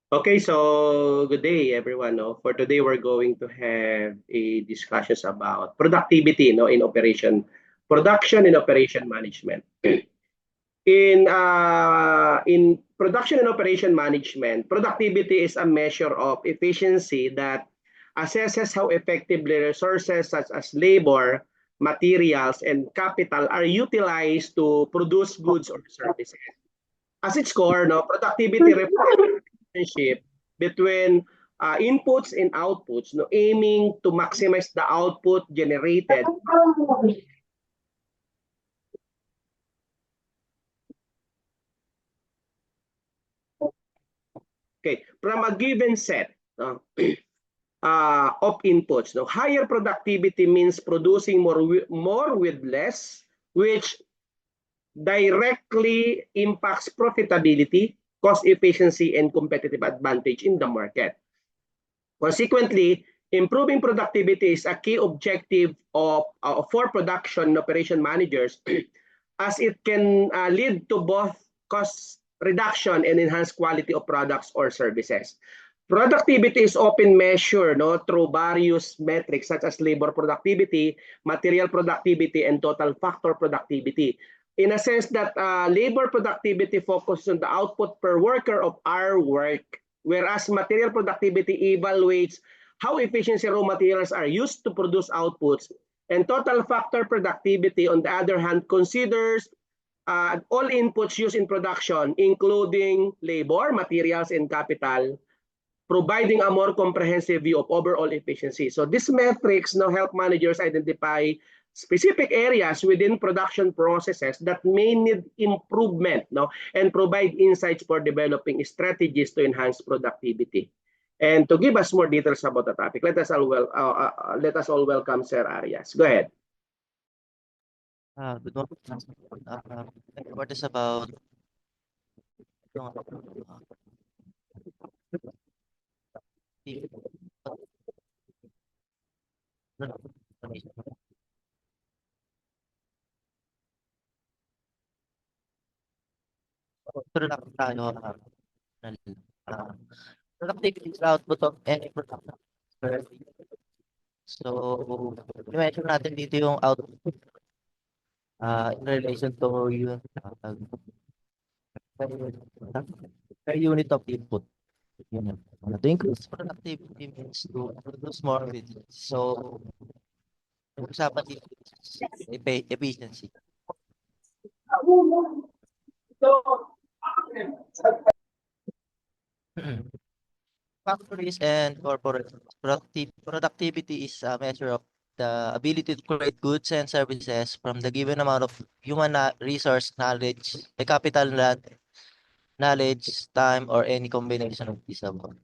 Okay, so good day everyone. No? For today, we're going to have a discussions about productivity, no, in production and operation management. In production and operation management, productivity is a measure of efficiency that assesses how effectively resources such as labor, materials, and capital are utilized to produce goods or services. As its core, no, productivity reflects the relationship between inputs and outputs, no, aiming to maximize the output generated. Okay, from a given set of inputs. No, higher productivity means producing more with less, which directly impacts profitability, cost efficiency, and competitive advantage in the market. Consequently, improving productivity is a key objective for production operation managers as it can lead to both cost reduction and enhanced quality of products or services. Productivity is often measured, no, through various metrics such as labor productivity, material productivity, and total factor productivity. In a sense that labor productivity focuses on the output per worker of our work, whereas material productivity evaluates how efficiency raw materials are used to produce outputs. And total factor productivity, on the other hand, considers all inputs used in production, including labor, materials, and capital, providing a more comprehensive view of overall efficiency. So these metrics now help managers identify specific areas within production processes that may need improvement, no, and provide insights for developing strategies to enhance productivity. And to give us more details about the topic, let us all welcome Sir Arias. Go ahead. Good morning. What is about productivity is output of any production. So, i-mention natin dito yung output in relation to yung per unit of input. To increase productivity means to produce more with less. So, usapan dito efficiency. Factories and corporate productivity is a measure of the ability to create goods and services from the given amount of human resource, knowledge, the capital knowledge, time, or any combination of these above.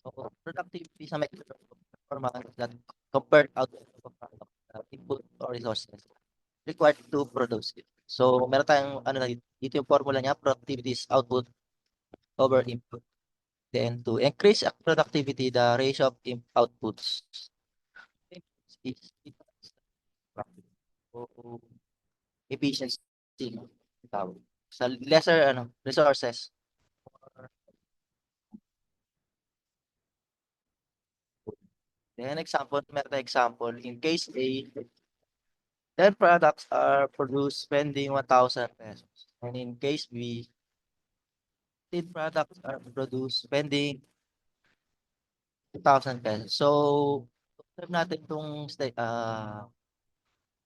So productivity is a measure of performance that compared output of input or resources required to produce it. So meron tayong ano na dito yung formula niya, productivity is output over input. Then to increase productivity, the ratio of outputs is efficiency. Sa lesser resources. Then example, in case A, 10 products are produced spending 1,000 pesos. And in case B, 10 products are produced spending 2,000 pesos. So, observe natin itong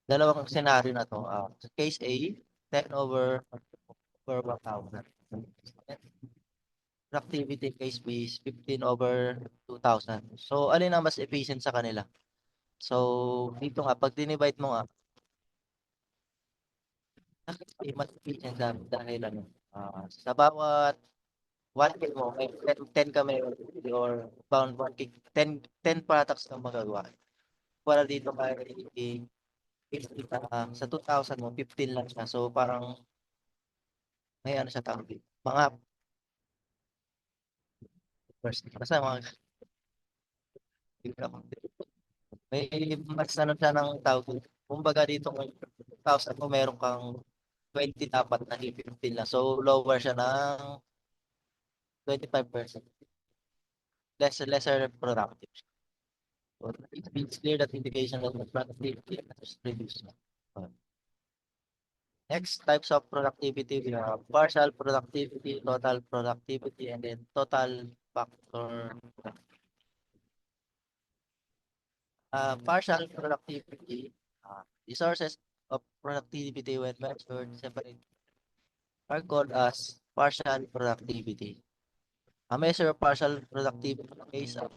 dalawang scenario na to. Sa case A, 10 over 1,000. Productivity case B is 15 over 2,000. So, alin ang mas efficient sa kanila? So, dito nga, pag dinivide mo nga, mas efficient dahil sa bawat 1K mo, may 10 kami or bound 1K, 10 products na magagawa. Para dito kay sa 2,000 mo, 15 lang siya. So, parang may ano siya tawag dito. Basta may mas ano siya ng tawag. Kumbaga dito, 1,000 mo, meron kang 20 dapat na 15 lang. So, lower siya ng 25%. Lesser productive. So, it's clear that indication that the productivity is reduced. Next types of productivity, we have partial productivity, total productivity, and then total factor. Partial productivity, resources of productivity when measured separately are called as partial productivity. A measure of partial productivity plays a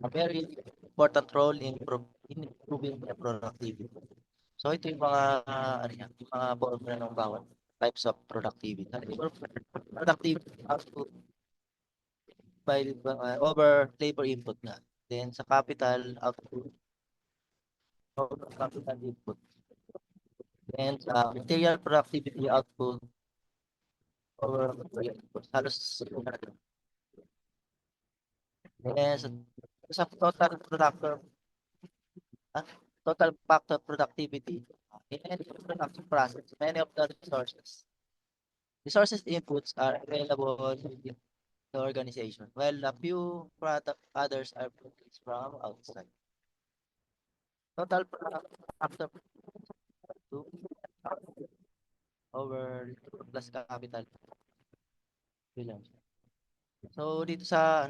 very important role in improving the productivity. So ito yung mga ano yan, yung mga formula ng bawat types of productivity. Productivity output by over labor input nga. Then sa capital output over capital input. Then sa material productivity output over material input. Halos then sa total productor total factor productivity in any production process, many of the resources inputs are available in the organization, while a few product others are purchased from outside. Total factor over plus capital. So dito sa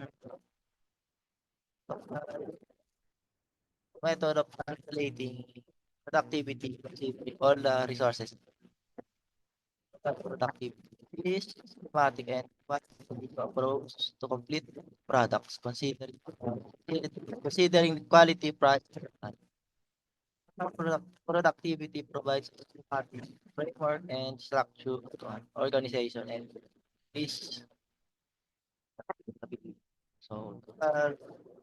method of calculating productivity all the resources productivity is systematic and approach to complete products considering the quality price productivity provides a framework and structure to an organization and is so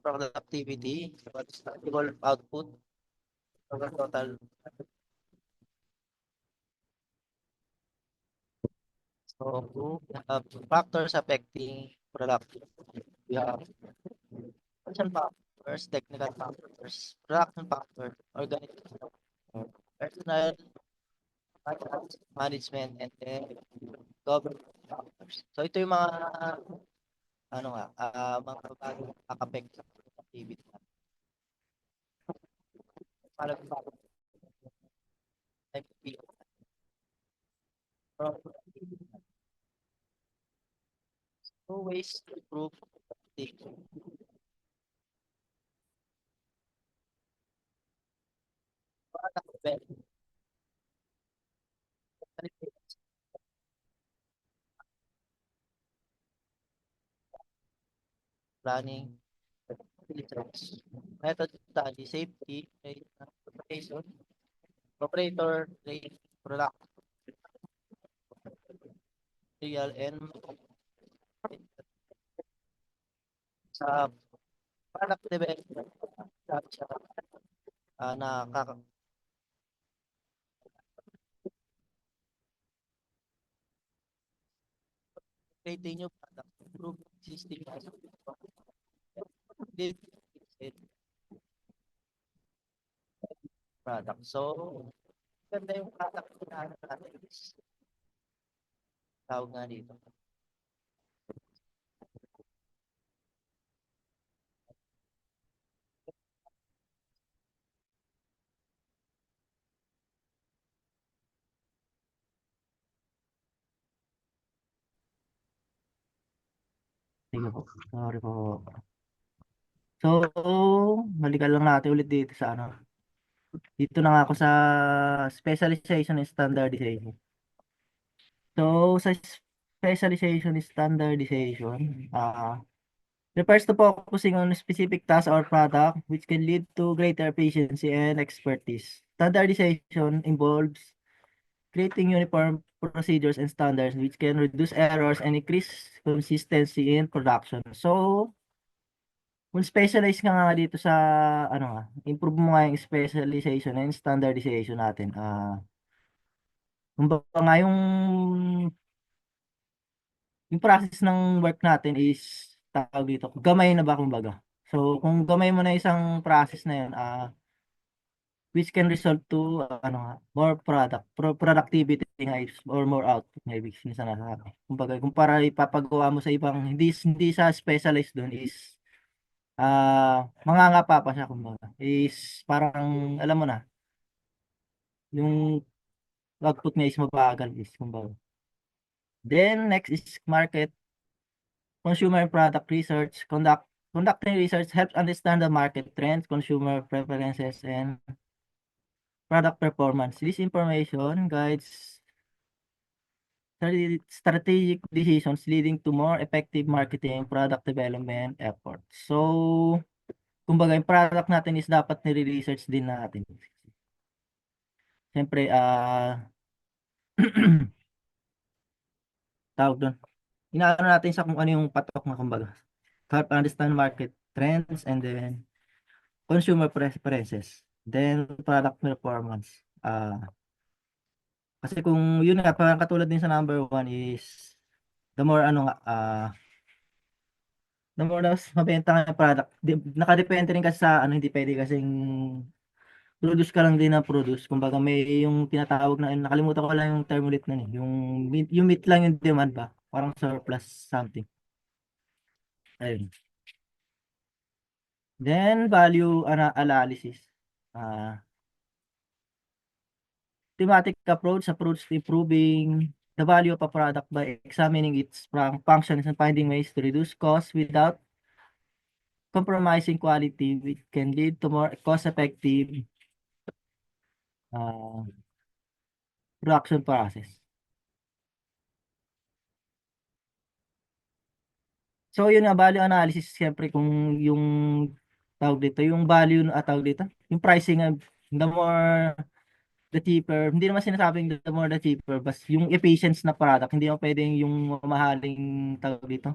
productivity total output total. So, factors affecting productivity. We have social factors, technical factors, production factors, organizational, personal, management, and then government factors. So, ito yung mga ano nga, mga bagong nakaka-affect sa productivity. Two ways to improve productivity. Planning, method study, safety, operation, operator, product, material, and sa product development, na creating new product, improve existing product. So, ganda yung product na natin is tawag nga dito. Sige po. Sorry po. So, balikan lang natin ulit dito sa ano. Dito na nga ako sa specialization and standardization. So, sa specialization and standardization, refers to focusing on specific task or product which can lead to greater efficiency and expertise. Standardization involves creating uniform procedures and standards which can reduce errors and increase consistency in production. So, kung specialize ka nga dito sa ano nga, improve mo nga yung specialization and standardization natin. Kumbaga nga yung process ng work natin is tawag dito, gamay na ba kumbaga. So, kung gamay mo na isang process na yun, which can result to more productivity nga or more output nga ibig sinasabi. Kumbaga, kung para ipapagawa mo sa ibang hindi sa specialized doon is mangangapa pa siya kumbaga. Is parang alam mo na yung output niya is mabagal is kumbaga. Then next is market consumer and product research. Conducting research helps understand the market trends, consumer preferences, and product performance. This information guides strategic decisions leading to more effective marketing and product development efforts. So, kumbaga, yung product natin is dapat nire-research din natin. Siyempre, tawag doon. Inaano natin sa kung ano yung patok na kumbaga. Help understand market trends and then consumer preferences. Then, product performance. Kasi kung yun nga, parang katulad din sa number one is the more the more na mas mabenta nga yung product. Nakadepende rin kasi sa hindi pwede kasing produce ka lang din na produce. Kumbaga may yung tinatawag na, nakalimutan ko lang yung term ulit na yung meet lang yung demand ba? Parang surplus something. Ayun. Then value analysis. Thematic approach to improving the value of a product by examining its functions and finding ways to reduce costs without compromising quality, which can lead to more cost-effective production process. So yun nga, value analysis, siyempre kung yung tawag dito, yung value tawag dito, yung pricing, the more the cheaper, hindi naman sinasabing the more the cheaper, bas yung efficient na product, hindi mo pwedeng yung mahaling tawag dito,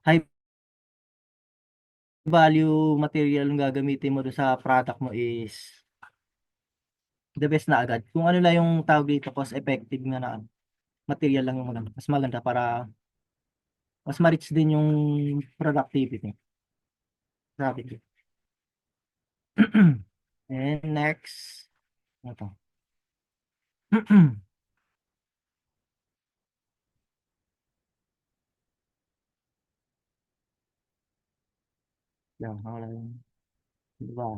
high value material yung gagamitin mo doon sa product mo is the best na agad. Kung ano lang yung tawag dito, cost effective nga na material lang yung mas maganda para mas ma-reach din yung productivity. Sabi ko. And next, ano to? Yan, wala yung, diba?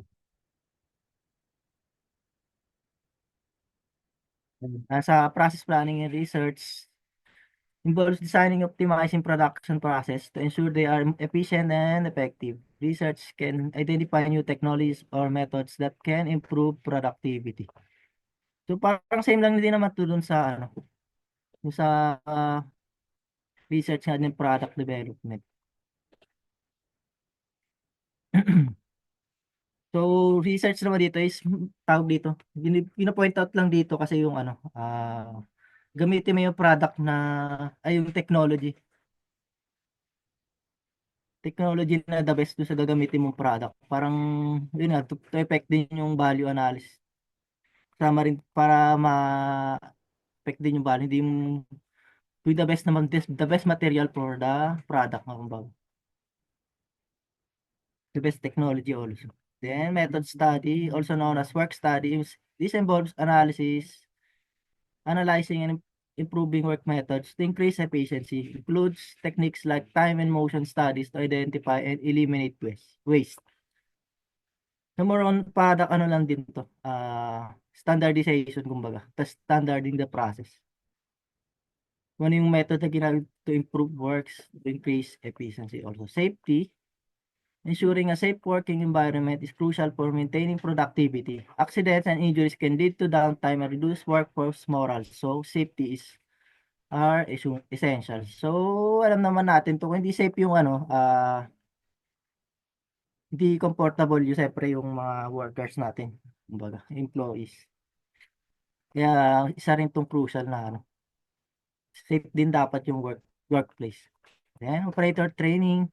Sa process planning and research, involves designing optimizing production process to ensure they are efficient and effective. Research can identify new technologies or methods that can improve productivity. So parang same lang din naman to dun sa dun sa research nga ng product development. So research naman dito is tawag dito. Pina-point out lang dito kasi yung gamitin mo yung product na yung technology na the best doon sa gagamitin mong product. Parang yun nga to effect din yung value analysis. Sama rin para ma-effect din yung value, hindi yung with the best naman the best material for the product nga kumbaga. The best technology also. Then method study, also known as work studies. This involves analyzing and improving work methods to increase efficiency. Includes techniques like time and motion studies to identify and eliminate waste. So more on product lang din to. Standardization kumbaga. Standarding the process. Kung ano yung method na ginamit to improve works, to increase efficiency also. Safety. Ensuring a safe working environment is crucial for maintaining productivity. Accidents and injuries can lead to downtime and reduce workforce morale. So, safety are essential. So, alam naman natin to kung hindi safe yung hindi comfortable yung siyempre yung mga workers natin, kumbaga, employees. Kaya, isa rin tong crucial na safe din dapat yung workplace. Then, operator training.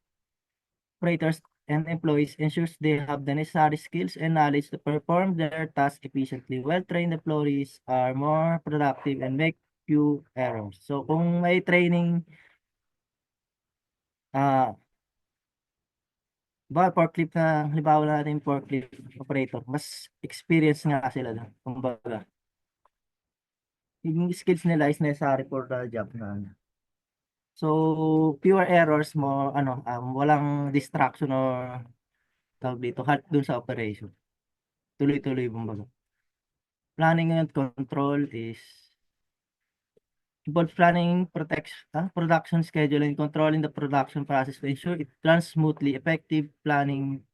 Operators and employees ensures they have the necessary skills and knowledge to perform their tasks efficiently. Well-trained employees are more productive and make few errors. So kung may training Ba, forklift na, halimbawa natin yung forklift operator, mas experience nga sila doon. Kumbaga, yung skills nila is necessary for the job na. So, fewer errors mo, walang distraction or tawag dito, halt dun sa operation. Tuloy-tuloy kumbaga. Planning and control is involves planning, production schedule, and controlling the production process to ensure it runs smoothly. Effective planning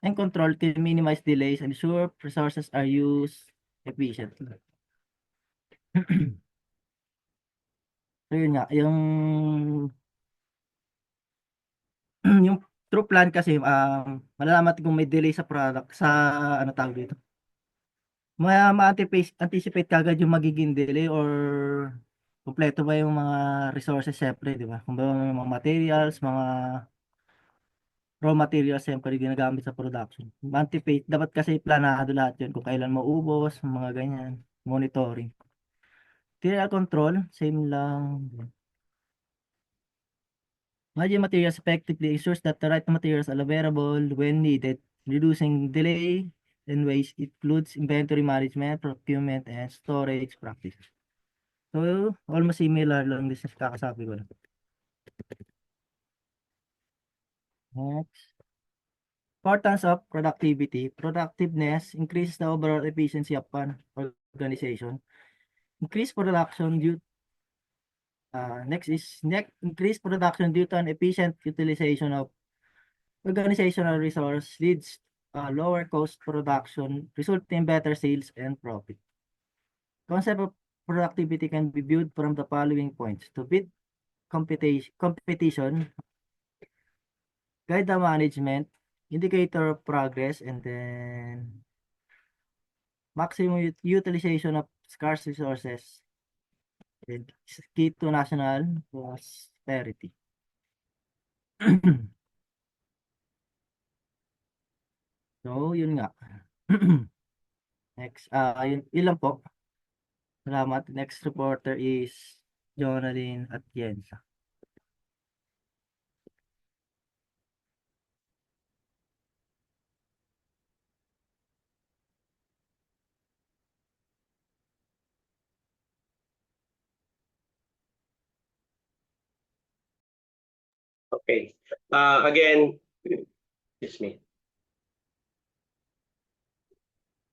and control to minimize delays and ensure resources are used efficiently. So yun nga, yung true plan kasi, malalaman natin kung may delay sa product, sa ano tawag dito. Ma-anticipate kagad yung magiging delay or kumpleto ba yung mga resources syempre, di ba? Kung ba may mga materials, mga raw materials syempre ginagamit sa production. Ma-anticipate, dapat kasi planado lahat yun kung kailan maubos, mga ganyan, monitoring. Material control, same lang. Managing materials effectively ensures that the right materials are available when needed, reducing delay and waste. It includes inventory management, procurement, and storage practices. So, almost similar lang din sa kakasabi ko lang. Next. Importance of productivity. Productiveness increases the overall efficiency of an organization. Increased production due increased production due to an efficient utilization of organizational resource leads lower cost production, resulting in better sales and profit. Concept of productivity can be viewed from the following points: to beat competition, guide the management, indicator of progress, and then maximum utilization of scarce resources, and key to national prosperity. So, yun nga. Next, yun lang po. Salamat. Next reporter is Jonalyn Atienza. Okay. Again, excuse me.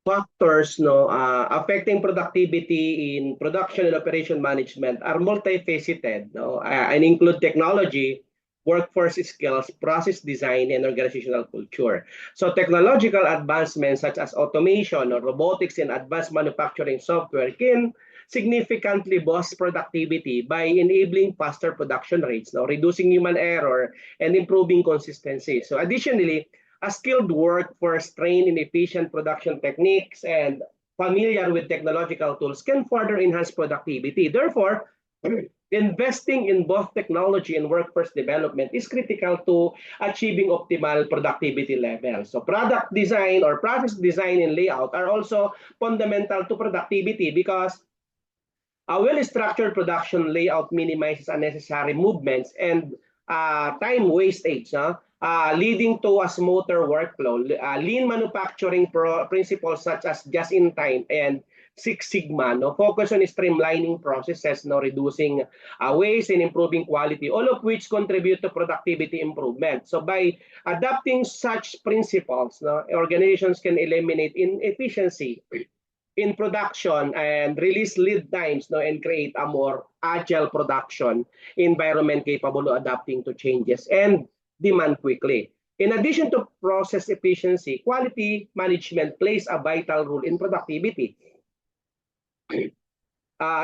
Factors affecting productivity in production and operation management are multifaceted, and include technology, workforce skills, process design, and organizational culture. So technological advancements such as automation or robotics and advanced manufacturing software can significantly boost productivity by enabling faster production rates, reducing human error, and improving consistency. So additionally, a skilled workforce trained in efficient production techniques and familiar with technological tools can further enhance productivity. Therefore, investing in both technology and workforce development is critical to achieving optimal productivity levels. So product design or process design and layout are also fundamental to productivity because a well-structured production layout minimizes unnecessary movements and time wastage, leading to a smoother workflow. Lean manufacturing principles such as just-in-time and Six Sigma focus on streamlining processes, reducing waste and improving quality, all of which contribute to productivity improvement. So by adopting such principles, organizations can eliminate inefficiency in production and release lead times, and create a more agile production environment capable of adapting to changes and demand quickly. In addition to process efficiency, quality management plays a vital role in productivity.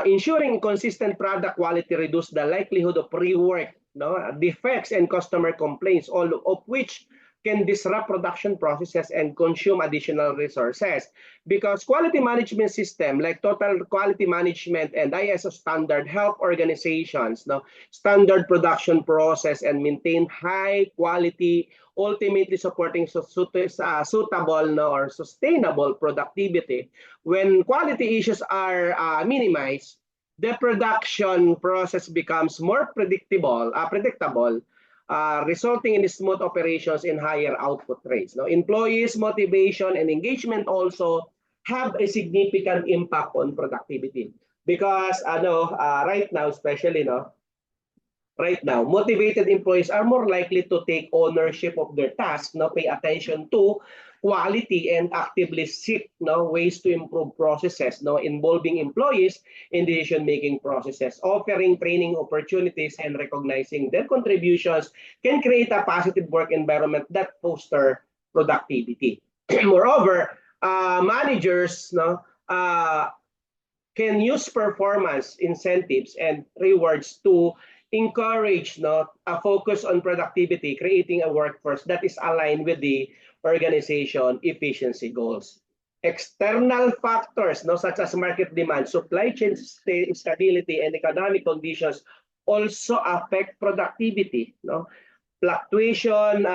Ensuring consistent product quality reduce the likelihood of rework, defects, and customer complaints, all of which can disrupt production processes and consume additional resources. Because quality management system like Total Quality Management and ISO standard help organizations standard production process and maintain high quality, ultimately supporting suitable or sustainable productivity. When quality issues are minimized, the production process becomes more predictable, resulting in smooth operations and higher output rates. No? Employees' motivation and engagement also have a significant impact on productivity because right now, especially right now, motivated employees are more likely to take ownership of their task, pay attention to quality, and actively seek ways to improve processes involving employees in decision-making processes. Offering training opportunities and recognizing their contributions can create a positive work environment that foster productivity. Moreover, managers can use performance incentives and rewards to encourage a focus on productivity, creating a workforce that is aligned with the organization efficiency goals. External factors such as market demand, supply chain stability, and economic conditions also affect productivity. Fluctuation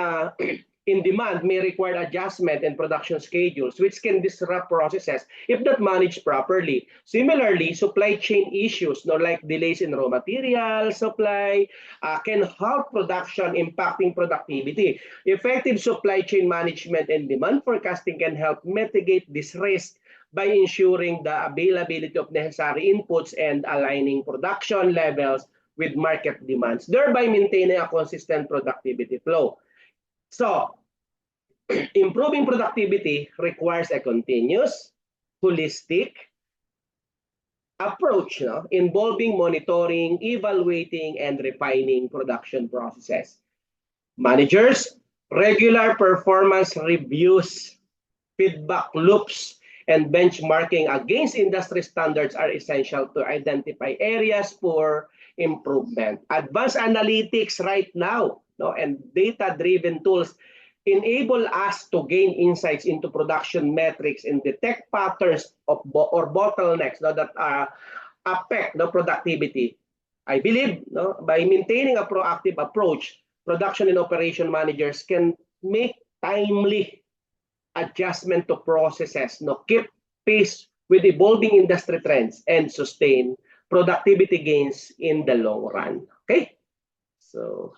in demand may require adjustment in production schedules, which can disrupt processes if not managed properly. Similarly, supply chain issues, like delays in raw material supply, can halt production, impacting productivity. Effective supply chain management and demand forecasting can help mitigate this risk by ensuring the availability of necessary inputs and aligning production levels with market demands, thereby maintaining a consistent productivity flow. So, improving productivity requires a continuous, holistic approach involving monitoring, evaluating, and refining production processes. Managers, regular performance reviews, feedback loops, and benchmarking against industry standards are essential to identify areas for improvement. Advanced analytics right now and data-driven tools enable us to gain insights into production metrics and detect patterns of or bottlenecks that affect the productivity. I believe by maintaining a proactive approach, production and operation managers can make timely adjustment to processes, keep pace with evolving industry trends, and sustain productivity gains in the long run. Okay, so